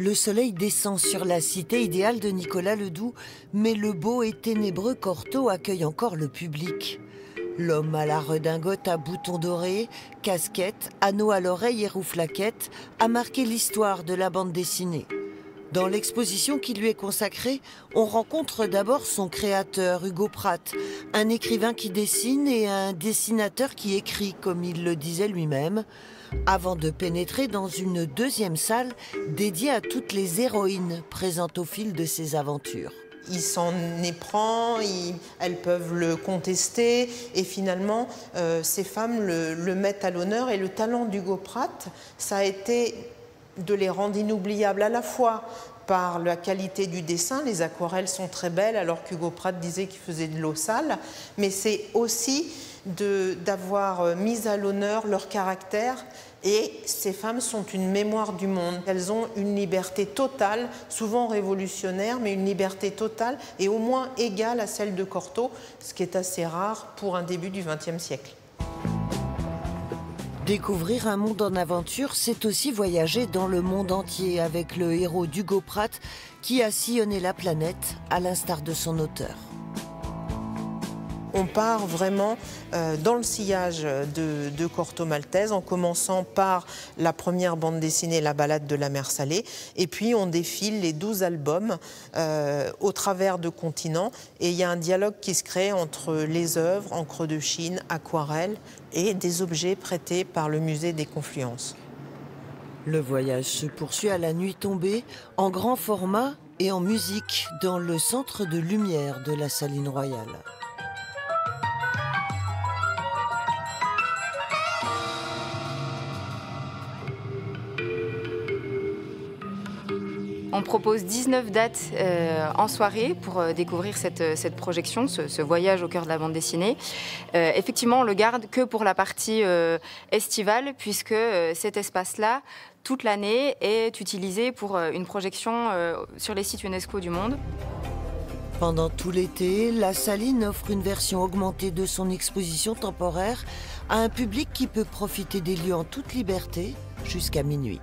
Le soleil descend sur la cité idéale de Nicolas Ledoux, mais le beau et ténébreux Cortot accueille encore le public. L'homme à la redingote à boutons dorés, casquette, anneau à l'oreille et rouflaquette a marqué l'histoire de la bande dessinée. Dans l'exposition qui lui est consacrée, on rencontre d'abord son créateur, Hugo Pratt, un écrivain qui dessine et un dessinateur qui écrit, comme il le disait lui-même, avant de pénétrer dans une deuxième salle dédiée à toutes les héroïnes présentes au fil de ses aventures. Il s'en éprend, elles peuvent le contester et finalement ces femmes le mettent à l'honneur. Et le talent d'Hugo Pratt, ça a été de les rendre inoubliables à la fois par la qualité du dessin, les aquarelles sont très belles alors qu'Hugo Pratt disait qu'il faisait de l'eau sale, mais c'est aussi d'avoir mis à l'honneur leur caractère. Et ces femmes sont une mémoire du monde. Elles ont une liberté totale, souvent révolutionnaire, mais une liberté totale et au moins égale à celle de Cortot, ce qui est assez rare pour un début du XXe siècle. Découvrir un monde en aventure, c'est aussi voyager dans le monde entier avec le héros d'Hugo Pratt qui a sillonné la planète à l'instar de son auteur. On part vraiment dans le sillage de Corto Maltese en commençant par la première bande dessinée, La balade de la mer salée, et puis on défile les 12 albums au travers de continents et il y a un dialogue qui se crée entre les œuvres, encre de Chine, aquarelles et des objets prêtés par le musée des Confluences. Le voyage se poursuit à la nuit tombée, en grand format et en musique, dans le centre de lumière de la Saline Royale. On propose 19 dates en soirée pour découvrir cette projection, ce voyage au cœur de la bande dessinée. Effectivement, on le garde que pour la partie estivale, puisque cet espace-là, toute l'année, est utilisé pour une projection sur les sites UNESCO du monde. Pendant tout l'été, la Saline offre une version augmentée de son exposition temporaire à un public qui peut profiter des lieux en toute liberté jusqu'à minuit.